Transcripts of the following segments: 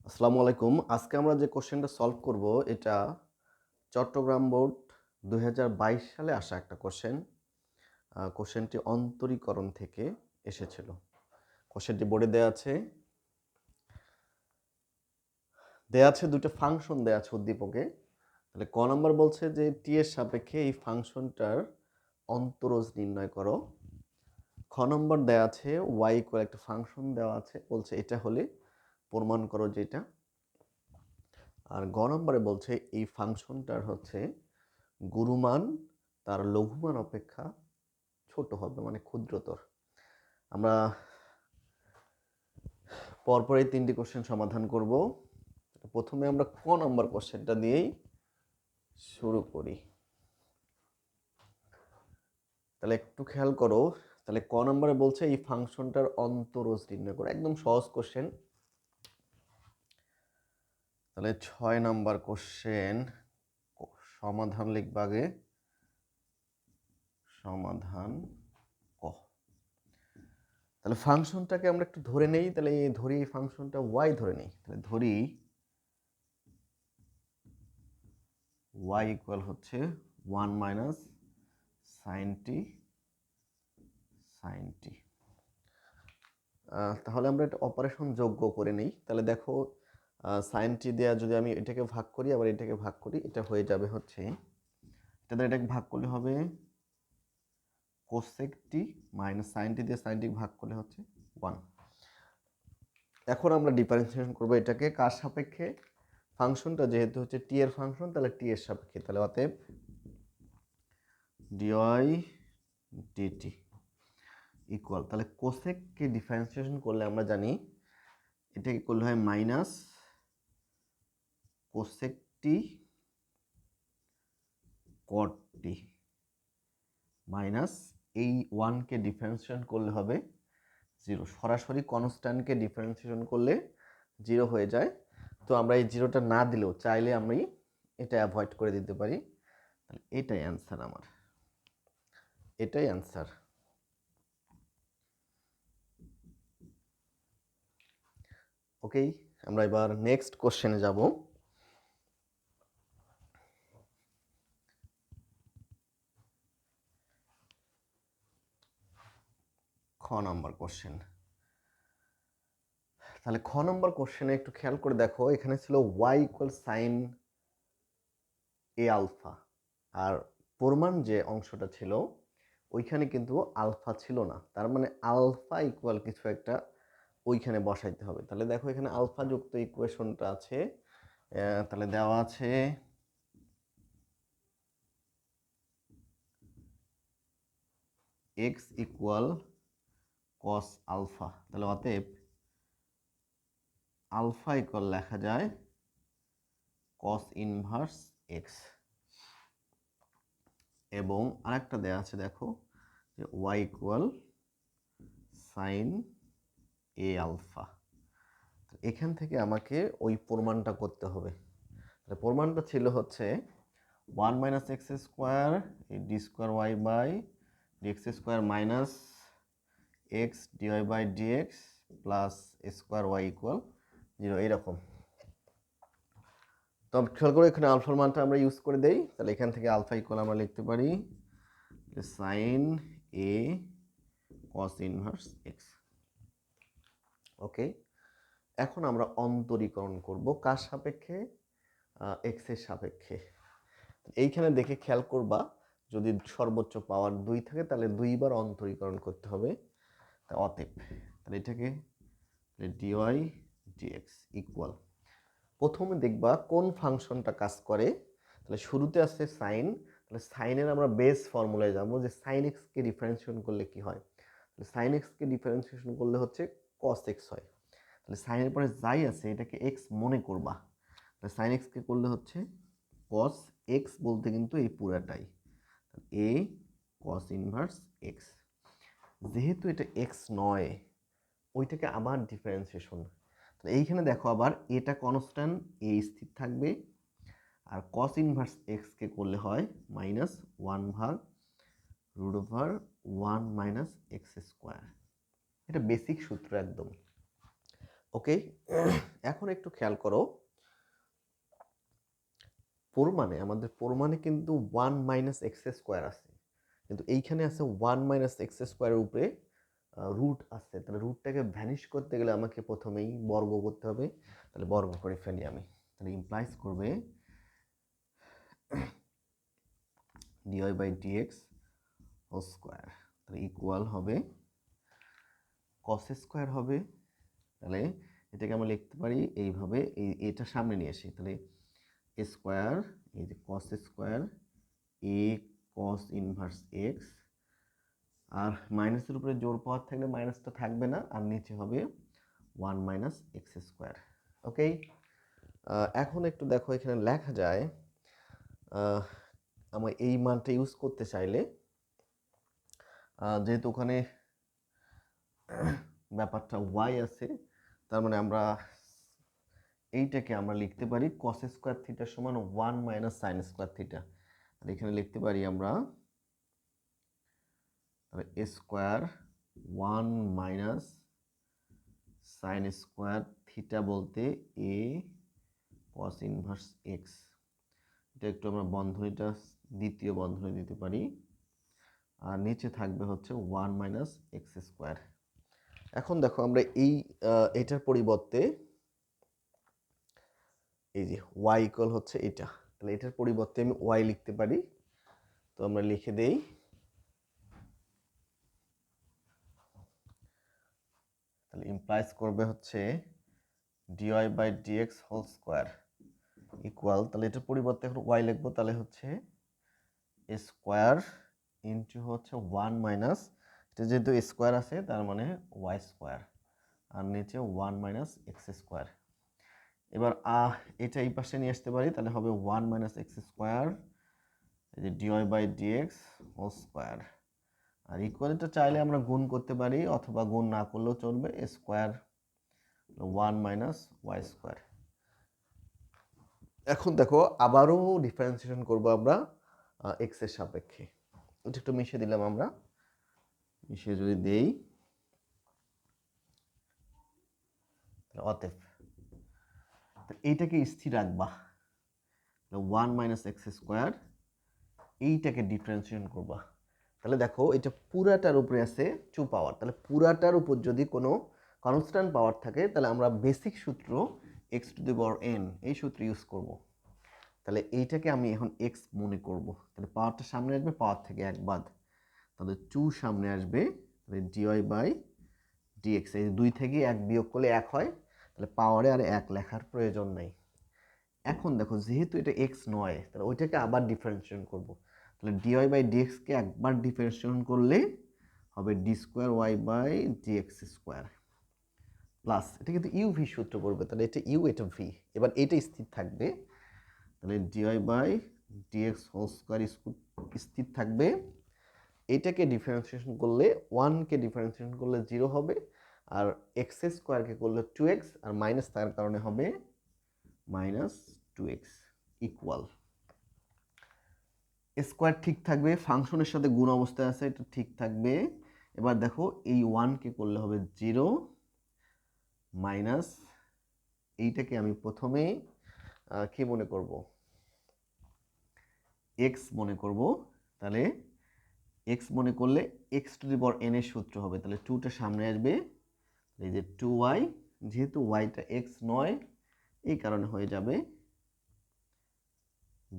আসসালামু আলাইকুম। আজকে আমরা যে কোশ্চেনটা সলভ করব এটা চট্টগ্রাম বোর্ড ২০২২ সালে আসা একটা কোশ্চেন। কোশ্চেনটি অন্তরীকরণ থেকে এসেছিল। কোশ্চেনটি বোর্ডে দেয়া আছে দুটো ফাংশন দেয়া আছে উদ্দীপকে। তাহলে ক নাম্বার বলছে যে টি এর সাপেক্ষে এই ফাংশনটার অন্তরজ নির্ণয় করো। খ নম্বর দেয়া আছে ওয়াই ইকুয়াল একটা ফাংশন দেওয়া আছে, বলছে এটা হলে প্রমাণ করো যে এটা। আর গ নম্বরে বলছে এই ফাংশনটার হচ্ছে গুরুমান তার লঘুমান অপেক্ষা ছোট হবে, মানে ক্ষুদ্রতর। আমরা পরপর এই তিনটি কোশ্চেন সমাধান করব। প্রথমে আমরা ক নম্বর কোশ্চেনটা দিয়েই শুরু করি। তাহলে একটু খেয়াল করো, তাহলে ক নম্বরে বলছে এই ফাংশনটার অন্তরজ নির্ণয় করো, একদম সহজ কোশ্চেন। তাহলে ৬ নম্বর কোশ্চেন সমাধান লিখবা আগে, সমাধান ক। তাহলে ফাংশনটাকে আমরা একটু ধরে নেই, তাহলে ধরি এই ফাংশনটা ওয়াই ধরে নেই। তাহলে ধরি y ইকুয়াল হচ্ছে 1 মাইনাস সাইন টি সাইন টি। তাহলে আমরা এটা অপারেশন যোগ্য করে নেই। তাহলে দেখো সাইন টি দেওয়া যদি আমি এটাকে ভাগ করি আবার এটাকে ভাগ করি, এটা হয়ে যাবে হচ্ছে, এটাকে ভাগ করলে হবে কোসেক টি মাইনাস সাইন টি দিয়ে সাইন টি ভাগ করলে হচ্ছে 1। এখন আমরা ডিফারেন্সিয়েশন করবো এটাকে কার সাপেক্ষে, ফাংশনটা যেহেতু হচ্ছে টি এর ফাংশন তাহলে টি এর সাপেক্ষে। তাহলে অতএব ডিওয়াই ডিটি ইকুয়াল, তাহলে কোসেককে ডিফারেন্সিয়েশন করলে আমরা জানি এটাকে করলে হয় মাইনাস কোসেক টি কট টি মাইনাস এই 1কে ডিফারেন্সিয়েশন করলে হবে 0। সরাসরি কনস্ট্যান্টকে ডিফারেন্সিয়েশন করলে 0 হয়ে যায়। তো আমরা এই 0টা না দিলেও চাইলে আমি এটা অ্যাভয়েড করে দিতে পারি। তাহলে এটাই অ্যান্সার আমার, এটাই অ্যান্সার। ওকে, আমরা এবার নেক্সট কোশ্চেনে যাব। খ নম্বর কোশ্চেন। তাহলে খ নম্বর কোশ্চেনে একটু খেয়াল করে দেখো, এখানে ছিল y ইকুয়াল সাইন এ আলফা, আর প্রমাণ যে অংশটা ছিল ওইখানে কিন্তু আলফা ছিল না। তার মানে আলফা ইকুয়াল কিছু একটা ওইখানে বসাইতে হবে। তাহলে দেখো এখানে আলফা যুক্ত ইকুয়েশনটা আছে। তাহলে দেওয়া আছে এক্স ইকুয়াল কস আলফা। তাহলে অতএব আলফা ইকুয়াল লেখা যায় কস ইনভার্স এক্স, এবং আরেকটা দেওয়া আছে দেখো যে ওয়াই ইকুয়াল সাইন এ আলফা। এখান থেকে আমাকে ওই প্রমাণটা করতে হবে। তাহলে প্রমাণটা ছিল হচ্ছে 1 minus x square d square y by dx square minus x d y by d x plus square y equal 0, এইরকম। তো খেয়াল করে এখানে আলফার মানটা আমরা ইউজ করে দেই। তাহলে এখান থেকে আলফা ইকুয়াল আমরা লিখতে পারি সাইন এ কস ইনভার্স এক্স। ওকে, এখন আমরা অন্তরীকরণ করব কার সাপেক্ষে, এক্স এর সাপেক্ষে। এইখানে দেখে খেয়াল করবা, যদি সর্বোচ্চ পাওয়ার 2 থাকে তাহলে 2 বার অন্তরীকরণ করতে হবে। তা অতএব তাহলে এটাকে ডিওয়াই ডিএক্স ইকুয়াল, প্রথমে দেখবা কোন ফাংশনটা কাজ করে। তাহলে শুরুতে আছে সাইন, তাহলে সাইনের আমরা বেস ফর্মুলায় যাবো যে সাইন এক্সকে ডিফারেন্সিয়েশন করলে কি হয়। তাহলে সাইন এক্সকে ডিফারেন্সিয়েশন করলে হচ্ছে কস এক্স হয়। তাহলে সাইনের পরে যাই আছে এটাকে এক্স মনে করবা। তাহলে সাইন এক্সকে করলে হচ্ছে কস এক্স, বলতে কিন্তু এই পুরাটাই এ কস ইনভার্স এক্স। যেহেতু এটা এক্স নয়, ওইটাকে আবার ডিফারেন্সিয়েশন। তো এইখানে দেখো আবার এটা কনস্ট্যান্ট, এ স্থির থাকবে, আর কস ইনভার্স এক্সকে করলে হয় মাইনাস 1 ভাগ root over 1 minus x square. এটা বেসিক সূত্র একদম। ওকে, এখন একটু খেয়াল করো, প্রমাণে আমাদের প্রমাণে কিন্তু 1 মাইনাস এক্স স্কোয়ার আছে, কিন্তু এইখানে আছে 1 মাইনাস এক্স স্কোয়ারের উপরে রুট আছে। তাহলে রুটটাকে ভ্যানিশ করতে গেলে আমাকে প্রথমেই বর্গ করতে হবে। তাহলে বর্গ করে ফেলি আমি। তাহলে ইমপ্লাইজ করবে d y by d x whole square, তাহলে ইকুয়াল হবে কস স্কোয়ার হবে। তাহলে এটাকে আমরা লিখতে পারি এইভাবে, এটা সামনে নিয়ে আসি। তাহলে স্কোয়ার, এই যে কস স্কোয়ার এ কস ইনভার্স এক্স, আর মাইনাসের উপরে জোর পাওয়ার থাকলে মাইনাসটা থাকবে না, আর নিচে হবে 1 মাইনাস এক্স স্কোয়ার। ওকে, এখন একটু দেখো এখানে লেখা যায়, আমার এই মানটা ইউজ করতে চাইলে, যেহেতু ওখানে ব্যাপারটা ওয়াই আছে, তার মানে আমরা এইটাকে আমরা লিখতে পারি কস স্কোয়ার থিটা সমান 1 মাইনাস সাইন স্কোয়ার থিটা। আর এখানে লিখতে পারি আমরা square 1 minus sine square theta বলতে এ কস ইনভার্স এক্স। এটা একটু আমরা বন্ধনীটা দ্বিতীয় বন্ধনী দিতে পারি, আর নিচে থাকবে হচ্ছে 1 মাইনাস এক্স স্কোয়ার। এখন দেখো আমরা এটার পরিবর্তে এই যে ওয়াই ইকুয়াল হচ্ছে এটা, তাহলে এটার পরিবর্তে আমি ওয়াই লিখতে পারি। তো আমরা লিখে দেই, তাহলে ইমপ্লাইজ করবে হচ্ছে d y by d x whole square equal, তাহলে এটার পরিবর্তে এখন ওয়াই লিখবো, তাহলে হচ্ছে স্কোয়ার ইন্টু হচ্ছে 1 মাইনাস, এটা যেহেতু স্কোয়ার আছে তার মানে ওয়াই স্কোয়ার, আর নিচে 1 মাইনাস এক্স স্কোয়ার। এবার এটা এই পাশে নিয়ে আসতে পারি, তাহলে হবে 1 মাইনাস এক্স স্কোয়ার, এই যে d y by d x whole square. আর ইকুয়ালটা চাইলে আমরা গুণ করতে পারি, অথবা গুণ না করলেও চলবে, স্কোয়ার 1 মাইনাস ওয়াই স্কোয়ার। এখন দেখো আবারও ডিফারেন্সিয়েশন করবো আমরা এক্স এর সাপেক্ষে। এটা একটু মিশিয়ে দিলাম আমরা, মিশিয়ে যদি দেই, অতএব এইটাকে স্থির রাখবা, 1 মাইনাস এক্স স্কোয়ার, এইটাকে ডিফারেন্সিয়েশন করবা। তাহলে দেখো এটা পুরাটার উপরে আছে 2 পাওয়ার, তাহলে পুরাটার উপর যদি কোনো কনস্ট্যান্ট পাওয়ার থাকে তাহলে আমরা বেসিক সূত্র x to the power N এই সূত্র ইউজ করব। তাহলে এইটাকে আমি এখন এক্স মনে করব, তাহলে পাওয়ারটা সামনে আসবে, পাওয়ার থেকে এক বাদ, তাহলে 2 সামনে আসবে, তাহলে ডিওয়াই বাই ডিএক্স, এই 2 থেকে 1 বিয়োগ করলে 1 হয়, তাহলে পাওয়ারে আর 1 লেখার প্রয়োজন নেই। এখন দেখো যেহেতু এটা এক্স নয়, তাহলে ওইটাকে আবার ডিফারেন্সিয়েশন করব। তাহলে ডিওয়াই বাই ডিএক্সকে একবার ডিফারেন্সিয়েশন করলে হবে d square y by dx square plus, এটা কিন্তু ইউভি সূত্র করবে, তাহলে এটা ইউ এটা ভি, এবার এটা স্থির থাকবে, তাহলে d y by d x whole square স্থির থাকবে। এটাকে ডিফারেন্সিয়েশন করলে 1কে ডিফারেন্সিয়েশন করলে 0 হবে, আর এক্স স্কোয়ারকে করলে 2x, আর মাইনাস তার কারণে হবে মাইনাস 2x ইকুয়াল, স্কোয়ার ঠিক থাকবে, ফাংশনের সাথে গুণ অবস্থায় আছে, এটা ঠিক থাকবে। এবার দেখো এই 1কে করলে হবে 0 মাইনাস, এইটাকে আমি প্রথমে কি মনে করব, x মনে করব। তাহলে x মনে করলে x to the power n এর সূত্র হবে, তাহলে 2টা সামনে আসবে, এই যে 2y, যেহেতু yটা x নয় এই কারণে হয়ে যাবে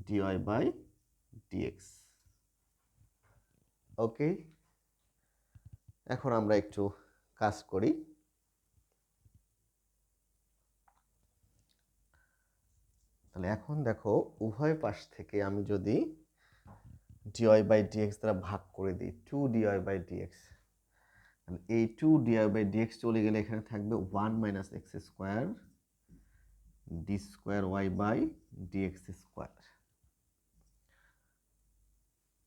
dy বাই dx। ওকে, এখন আমরা একটু কাজ করি। তাহলে এখন দেখো উভয় পাশ থেকে আমি যদি dy বাই dx দ্বারা ভাগ করে দিই, 2 dy বাই dx, এই 2 dy বাই dx চলে গেলে এখানে থাকবে 1 minus x square d square y by dx square,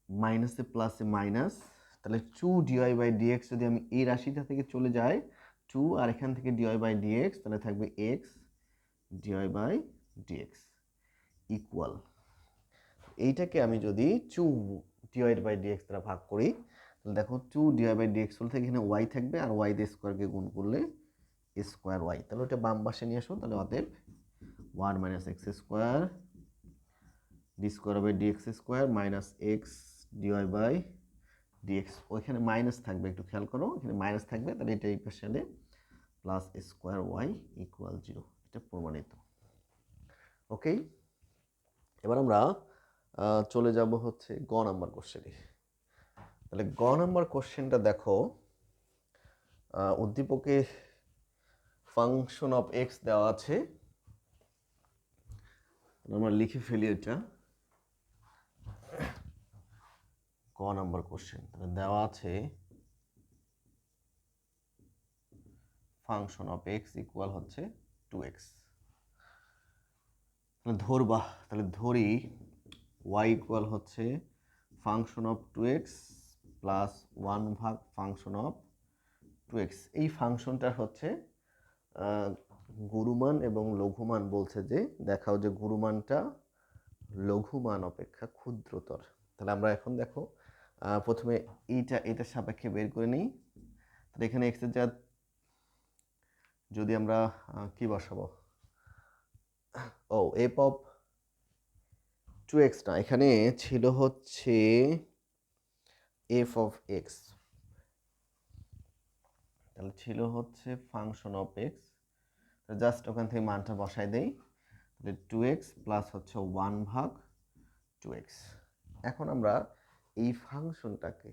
মাইনাসে প্লাসে মাইনাস, তাহলে 2 ডিওয়াই বাই ডিএক্স যদি আমি এই রাশিটা থেকে চলে যাই 2, আর এখান থেকে ডিওয়াই বাই ডিএক্স, তাহলে থাকবে x d y by d x equal, এইটাকে আমি যদি 2 ডিওয়াই বাই ডিএক্স দ্বারা ভাগ করি, তাহলে দেখো 2 ডিওয়াই বাই ডিএক্স বলতে এখানে ওয়াই থাকবে, আর ওয়াই দিয়ে স্কোয়ারকে গুণ করলে স্কোয়ার ওয়াই, তাহলে ওটা বাম পাশে নিয়ে আসো, তাহলে অতএব 1 minus x square d square হবে d x square minus x d y by d x. ওইখানে মাইনাস থাকবে, একটু খেয়াল করো, এখানে মাইনাস থাকবে, তাহলে এটা এই পাশে এলে প্লাস স্কোয়ার ওয়াই ইকুয়াল 0, এটা প্রমাণিত। ওকে, এবার আমরা চলে যাব হচ্ছে গ নাম্বার কোশ্চেনে। তাহলে গ নাম্বার কোশ্চেনটা দেখো, উদ্দীপকে ফাংশন অফ এক্স দেওয়া আছে, আমরা লিখে ফেলি এটা। ক নাম্বার কোশ্চেন, তাহলে দেওয়া আছে ফাংশন অফ এক্স ইকুয়াল হচ্ছে 2x। তাহলে ধরবা, তাহলে ধরি y ইকুয়াল হচ্ছে ফাংশন অফ 2x প্লাস 1 ভাগ ফাংশন অফ 2x। এই ফাংশনটার হচ্ছে গুরুমান এবং লঘুমান বলছে যে দেখাও যে গুরুমানটা লঘুমান অপেক্ষা ক্ষুদ্রতর। তাহলে আমরা এখন দেখো প্রথমে এটার সাপেক্ষে বের করে নিই। তাহলে এখানে এক্স এর যা, যদি আমরা কি বসাবো, ও এফ অফ 2x না, এখানে ছিল হচ্ছে এফ অফ এক্স, তাহলে ছিল হচ্ছে ফাংশন অফ এক্স। জাস্ট ওখান থেকে মানটা বসাই দেই, তাহলে 2x প্লাস হচ্ছে 1 ভাগ 2x। এখন আমরা এই ফাংশনটাকে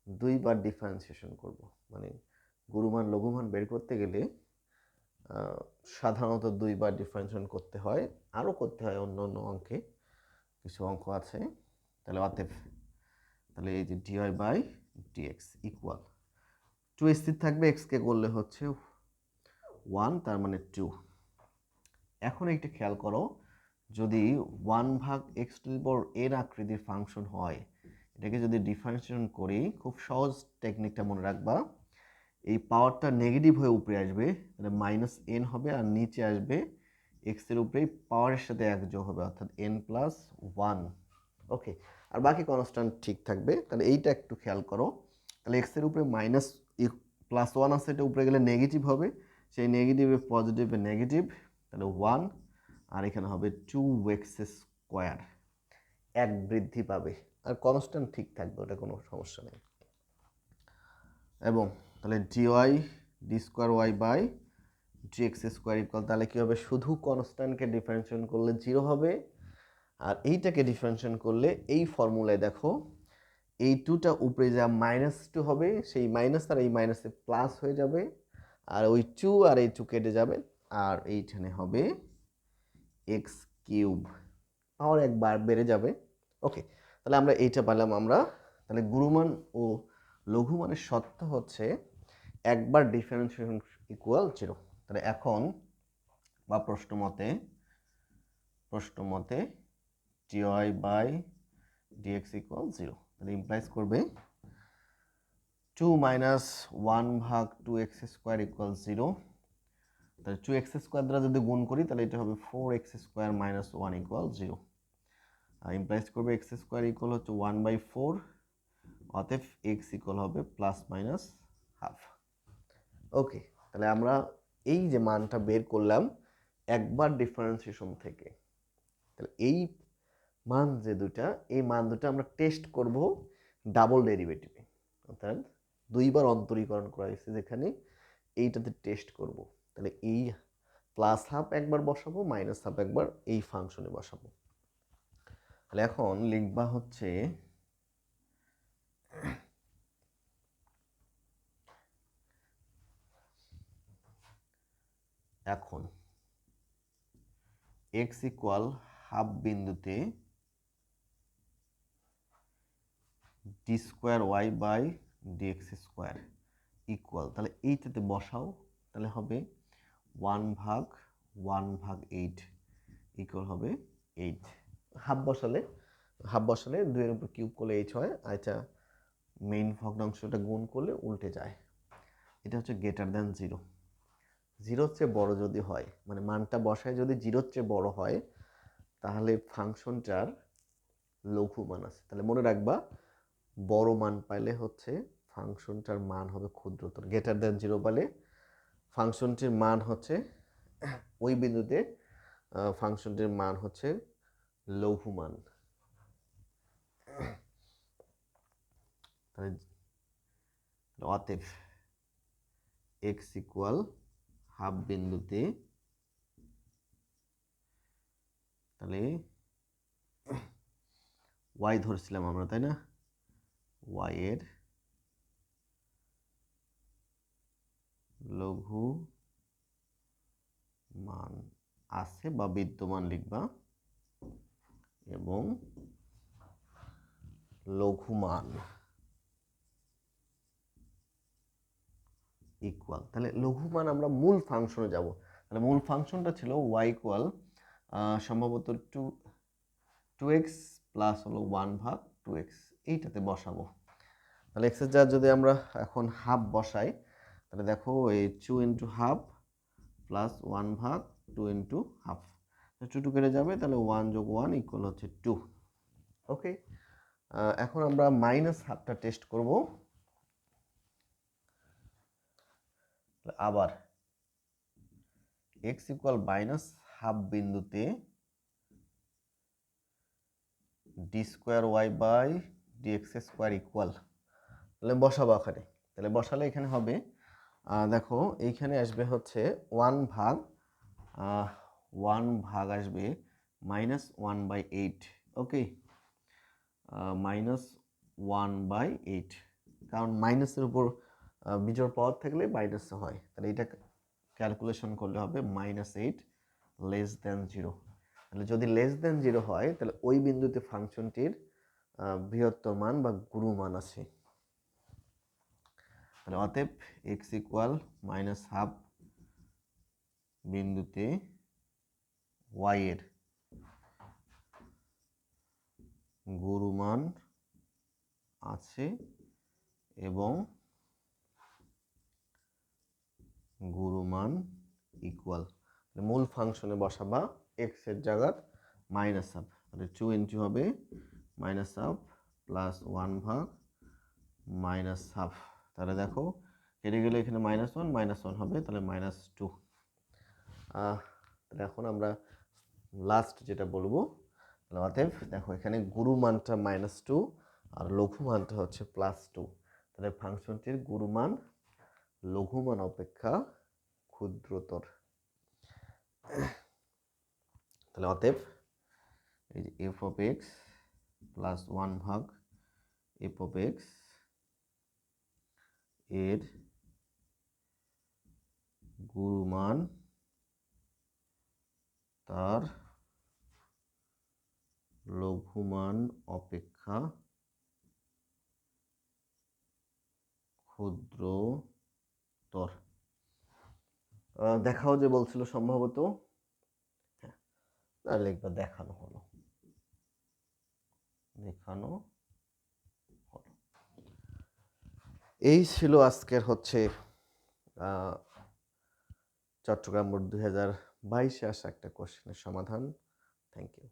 দুইবার ডিফারেন্সিয়েশন করব, মানে গুরুমান লঘুমান বের করতে গেলে সাধারণত দুইবার ডিফারেন্সিয়েশন করতে হয়, আরও করতে হয় অন্য অন্য অঙ্কে, কিছু অঙ্ক আছে। তাহলে অতএব তাহলে এই যে dy বাই dx ইকুয়াল 2 স্থির থাকবে, এক্সকে করলে হচ্ছে 1, তার মানে 2। এখন একটা খেয়াল করো, যদি 1 ভাগ এক্স টু দি পাওয়ার এর আকৃতির ফাংশন হয়, এটাকে যদি ডিফারেন্সিয়েশন করি, খুব সহজ টেকনিকটা মনে রাখবা, এই পাওয়ারটা নেগেটিভ হয়ে উপরে আসবে, তাহলে মাইনাস এন হবে, আর নিচে আসবে এক্স এর উপরে পাওয়ারের সাথে 1 যোগ হবে, অর্থাৎ এন প্লাস 1। ওকে, আর বাকি কনস্ট্যান্ট ঠিক থাকবে। তাহলে এইটা একটু খেয়াল করো, তাহলে এক্স এর উপরে মাইনাস প্লাস 1 আছে, এটা উপরে গেলে নেগেটিভ হবে, সেই নেগেটিভে পজিটিভে নেগেটিভ, তাহলে 1, আর এখানে হবে 2x স্কোয়ার, 1 বৃদ্ধি পাবে, আর কনস্ট্যান্ট ঠিক থাকবে, ওটা কোনো সমস্যা নেই। এবং তাহলে dy d square y by dx square equal, তাহলে কী হবে, শুধু কনস্ট্যান্টকে ডিফারেন্সিয়েশন করলে 0 হবে, আর এইটাকে ডিফারেন্সিয়েশন করলে এই ফর্মুলায় দেখো এই 2টা উপরে যা -2 হবে, সেই মাইনাস আর এই মাইনাসে প্লাস হয়ে যাবে, আর ওই 2 আর এই 2 কেটে যাবে, আর এইখানে হবে এক্স কিউব, পাওয়ার একবার বেড়ে যাবে। ওকে, তাহলে আমরা এইটা পেলাম আমরা। তাহলে গুরুমান ও লঘুমানের শর্ত হচ্ছে একবার ডিফারেন্সিয়েশন ইকুয়াল 0। তাহলে এখন বা প্রশ্ন মতে dy বাই dx ইকুয়াল 0, তাহলে ইমপ্লাইজ করবে 2 মাইনাস 1 ভাগ 2x স্কোয়ার ইকুয়াল 0। তাহলে 2x স্কোয়ার দ্বারা যদি গুণ করি, তাহলে এটা হবে 4x square minus 1 equal 0। Implies করবে x স্কোয়ার ইকুয়াল হচ্ছে 1/4, অতএব x ইকুয়াল হবে প্লাস মাইনাস হাফ। ওকে, তাহলে আমরা এই যে মানটা বের করলাম একবার ডিফারেন্সিয়েশন থেকে, তাহলে এই মান যে দুটা, এই মান দুটো আমরা টেস্ট করব ডাবল ডেরিভেটিভে, অর্থাৎ দুইবার অন্তরীকরণ করা হয়েছে, যেখানে এইটাতে টেস্ট করব। তাহলে এই প্লাস হাফ একবার বসাবো, মাইনাস হাফ একবার এই ফাংশনে বসাবো। তাহলে এখন লিখবা হচ্ছে এখন x ইকুয়াল হাফ বিন্দুতে d square y by dx square equal, তাহলে এইটাতে বসাও, তাহলে হবে 1 ভাগ 8 ইকুয়াল হবে 8। হাফ বসালে 2 এর উপর কিউব করলে h হয়, আর এটা মেইন ভগ্নাংশটা গুণ করলে উল্টে যায়। এটা হচ্ছে গ্রেটার দ্যান 0। 0 চেয়ে বড় যদি হয়, মানে মানটা বসায় যদি 0 চেয়ে বড় হয়, তাহলে ফাংশনটার লঘু মান আছে। তাহলে মনে রাখবা, বড় মান পাইলে হচ্ছে ফাংশনটার মান হবে ক্ষুদ্রতর, গ্রেটার দ্যান 0 পাইলে ফাংশনটির মান হচ্ছে ওই বিন্দুতে ফাংশনটির মান হচ্ছে লঘুমান। অতএব এক্স ইকুয়াল হাফ বিন্দুতে, তাহলে ওয়াই ধরছিলাম আমরা, তাই না? ওয়াই এর লঘু মান আছে বা বিদ্যমান লিখবা, এবং লঘুমান ইকুয়াল, তাহলে লঘুমান আমরা মূল ফাংশনে যাব। তাহলে মূল ফাংশনটা ছিল ওয়াই ইকুয়াল সম্ভবত 2x প্লাস হলো 1/2x, এইটাতে বসাবো। তাহলে এক্সের জায়গায় যদি আমরা এখন হাফ বসাই, তাহলে দেখো এই 2 into half plus 1/2 into half, 2 কেটে যাবে, তাহলে 1 যোগ 1 ইকুয়াল হচ্ছে 2। ওকে, এখন আমরা মাইনাস হাফটা টেস্ট করব। আবার x ইকুয়াল মাইনাস হাফ বিন্দুতে d square y by d x square equal, তাহলে বসাবো এখানে। তাহলে বসালে এখানে হবে, দেখো এইখানে আসবে হচ্ছে 1 ভাগ আসবে -1/8। ওকে, -1/8, কারণ মাইনাসের উপর বিজোড় পাওয়ার থাকলে মাইনাস হয়, তাহলে এটা ক্যালকুলেশন করলে হবে -8 লেস দ্যান 0। তাহলে যদি লেস দ্যান 0 হয়, তাহলে ওই বিন্দুতে ফাংশনটির বৃহত্তর মান বা গুরুমান আছে। তাহলে অতএব এক্স ইকুয়াল -হাফ বিন্দুতে ওয়াই এর গুরুমান আছে এবং গুরুমান ইকুয়াল, মূল ফাংশনে বসাবা এক্স এর জায়গায় -হাফ, তাহলে 2 ইন্টু হবে -হাফ প্লাস 1/2 -হাফ, তাহলে দেখো কেটে গেলে এখানে -1 হবে, তাহলে -2। তাহলে এখন আমরা লাস্ট যেটা বলবো, তাহলে অতএব দেখো এখানে গুরুমানটা -2 আর লঘুমানটা হচ্ছে +2, তাহলে ফাংশনটির গুরুমান লঘুমান অপেক্ষা ক্ষুদ্রতর। তাহলে অতএব এই যে F of x plus 1/2 F of x এর গুরুমান তার লঘুমান অপেক্ষা ক্ষুদ্রতর। দেখাও যে বলছিল সম্ভবত, হ্যাঁ লিখবা দেখানো হলো, দেখানো হলো। এই ছিল আজকের হচ্ছে চট্টগ্রাম বোর্ড 2022-এ আসা একটা কোশ্চেনের সমাধান। Thank you.